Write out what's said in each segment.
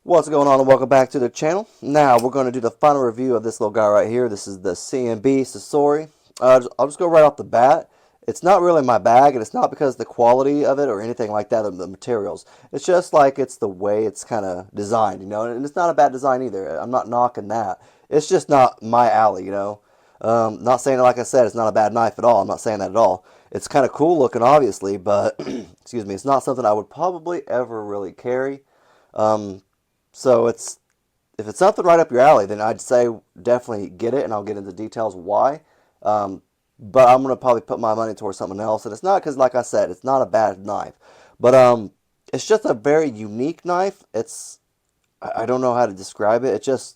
What's going on, and welcome back to the channel. Now we're going to do the final review of this little guy right here. This is the CMB Sasori. I'll just go right off the bat. It's not really my bag, and it's not because of the quality of it or anything like that, of the materials. It's just like it's the way it's kind of designed, and it's not a bad design either. I'm not knocking that. It's just not my alley. Not saying, like I said, it's not a bad knife at all. I'm not saying that at all. It's kind of cool looking, obviously, but excuse me, it's not something I would probably ever really carry. Um, so if it's something right up your alley, then I'd say definitely get it, and I'll get into details why. Um, but I'm gonna probably put my money towards something else, and it's not because, like I said, it's not a bad knife, but it's just a very unique knife. I don't know how to describe it. It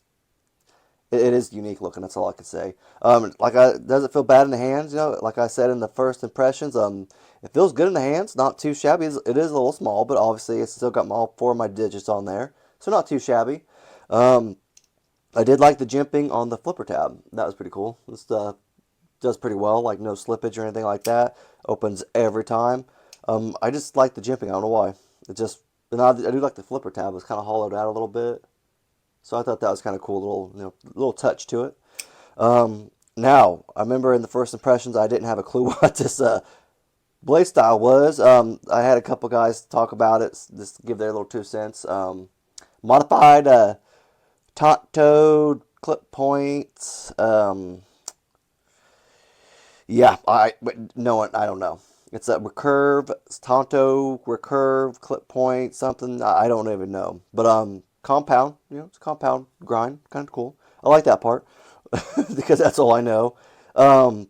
is unique looking. That's all I can say. Does it feel bad in the hands? Like I said in the first impressions, it feels good in the hands. Not too shabby. It is a little small, but obviously it's still got all four of my digits on there, so not too shabby. Um, I did like the jimping on the flipper tab. That was pretty cool. This does pretty well. Like no slippage or anything like that. Opens every time. I just like the jimping. I don't know why. It just, and I do like the flipper tab. It's kind of hollowed out a little bit. So I thought that was kind of cool, little touch to it. Now, I remember in the first impressions, I didn't have a clue what this blade style was. I had a couple guys talk about it, just give their little 2 cents. Modified taut-toed clip points. Yeah, no, I don't know. It's a recurve, Tonto, recurve, clip point, something. I don't even know. But compound, it's a compound grind, kind of cool. I like that part because that's all I know. Um,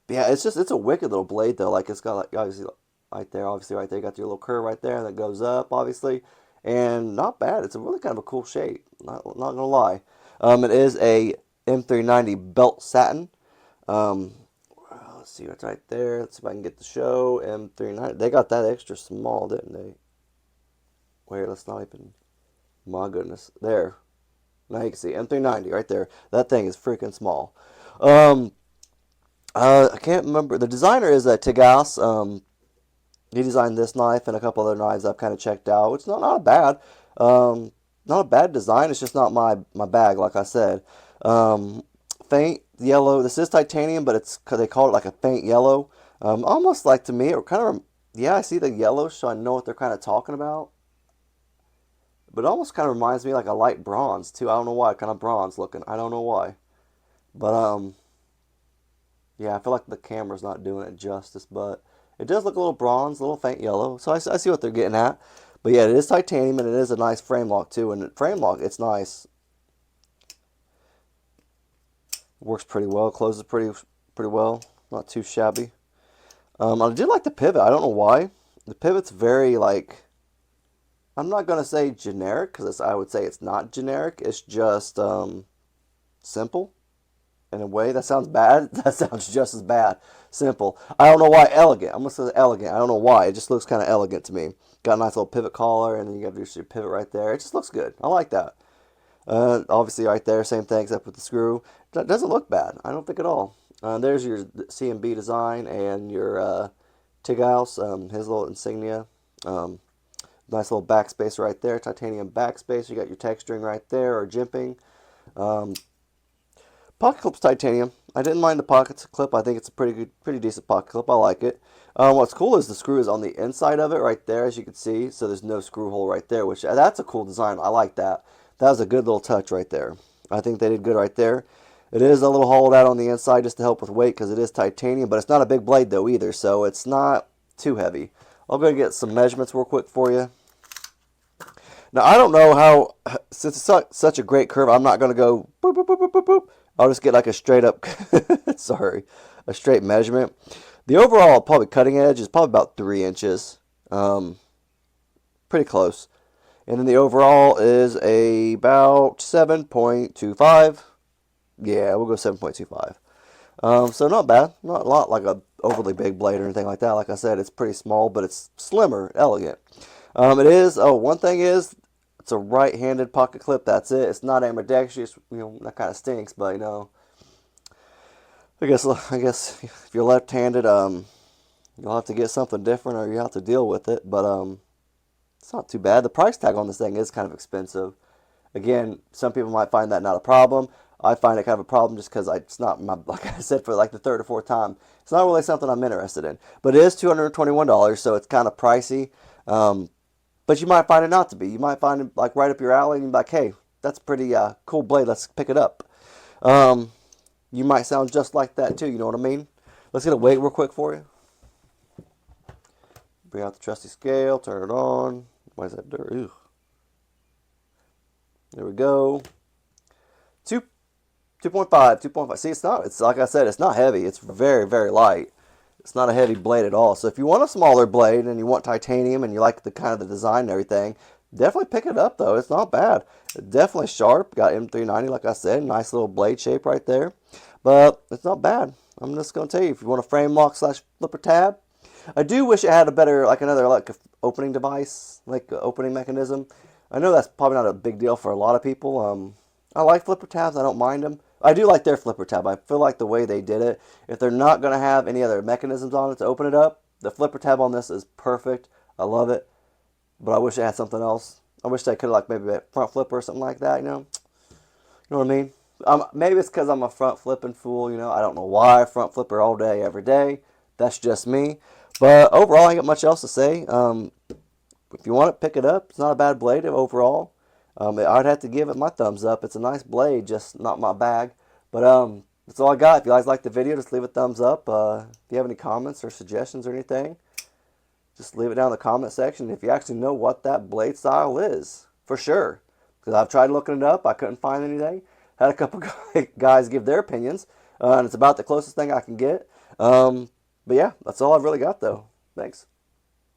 yeah, it's a wicked little blade though. Like it's got like obviously right there, you got your little curve right there that goes up, obviously, and not bad. It's a really kind of a cool shape. Not gonna lie. It is a M390 belt satin. Um, let's see what's right there. Let's see if I can get the show. M390. They got that extra small, didn't they? Wait, let's not even. My goodness. There. Now you can see M390 right there. That thing is freaking small. Um, I can't remember. The designer is Tigas. He designed this knife and a couple other knives I've kind of checked out. It's not bad. Um, Not a bad design. It's just not my bag, like I said. Um, Faint yellow. This is titanium, but they call it like a faint yellow. Almost like to me, it kind of, yeah, I see the yellow, so I know what they're kind of talking about. But it almost kind of reminds me like a light bronze too. I don't know why, kind of bronze looking. I don't know why, but yeah, I feel like the camera's not doing it justice, but it does look a little bronze, a little faint yellow. So I see what they're getting at. But yeah, it is titanium, and it is a nice frame lock too. And the frame lock, it's nice. It works pretty well. Closes pretty well. Not too shabby. I did like the pivot. I don't know why. The pivot's very like, I'm not gonna say generic because I would say it's not generic. It's just simple in a way. That sounds bad. That sounds just as bad. Simple. I don't know why. Elegant. I'm gonna say elegant. I don't know why. It just looks kind of elegant to me. Got a nice little pivot collar, and then you got your pivot right there. It just looks good. I like that. Obviously, right there, same thing except with the screw. That doesn't look bad. I don't think at all. There's your CMB design and your Tighouse, his little insignia. Um, Nice little backspace right there, titanium backspace. You got your texturing right there, or jimping. Um, Pocket clip's titanium. I didn't mind the pocket clip. I think it's a pretty decent pocket clip. I like it. What's cool is the screw is on the inside of it right there, as you can see. So there's no screw hole right there, which that's a cool design. I like that. That was a good little touch right there. I think they did good right there. It is a little hollowed out on the inside just to help with weight because it is titanium, but it's not a big blade though either, so it's not too heavy. I'll go get some measurements real quick for you. Now, I don't know how, since it's such a great curve, I'm not going to go boop, boop, boop, boop, boop, boop. I'll just get like a straight up, sorry, a straight measurement. The overall probably cutting edge is probably about 3 inches. Um, Pretty close. And then the overall is about 7.25. Yeah, we'll go 7.25. So not bad. Not a lot like a overly big blade or anything like that. Like I said, it's pretty small, but it's slimmer, elegant. It is, one thing is, it's a right-handed pocket clip. That's it. It's not ambidextrous. That kind of stinks. But I guess if you're left-handed, you'll have to get something different, or you have to deal with it. But It's not too bad. The price tag on this thing is kind of expensive. Again, some people might find that not a problem. I find it kind of a problem just because it's not my, like I said, for like the third or fourth time. It's not really something I'm interested in. But it is $221, so it's kind of pricey. But you might find it not to be. You might find it like right up your alley and you're like, hey, that's a pretty cool blade. Let's pick it up. You might sound just like that too. You know what I mean? Let's get a weight real quick for you. Bring out the trusty scale. Turn it on. Why is that dirt? Ew. There we go. 2.5, 2.5. See, it's like I said, it's not heavy. It's very, very light. It's not a heavy blade at all. So if you want a smaller blade and you want titanium and you like the kind of the design and everything, definitely pick it up though. It's not bad. It's definitely sharp. Got M390, like I said, nice little blade shape right there. But it's not bad. I'm just gonna tell you, if you want a frame lock slash flipper tab, I do wish it had a better, like another like opening device, like opening mechanism. I know that's probably not a big deal for a lot of people. I like flipper tabs. I don't mind them. I do like their flipper tab. I feel like the way they did it, if they're not going to have any other mechanisms on it to open it up, the flipper tab on this is perfect. I love it. But I wish it had something else. I wish they could have like maybe a front flipper or something like that, you know? You know what I mean? Maybe it's because I'm a front flipping fool, you know? I don't know why. Front flipper all day, every day. That's just me. But overall, I ain't got much else to say. If you want it, pick it up. It's not a bad blade overall. I'd have to give it my thumbs up. It's a nice blade, just not my bag. But that's all I got. If you guys like the video, just leave a thumbs up. If you have any comments or suggestions or anything, just leave it down in the comment section. If you actually know what that blade style is, for sure. Because I've tried looking it up. I couldn't find anything. Had a couple guys give their opinions. And it's about the closest thing I can get. But yeah, that's all I've really got, though. Thanks.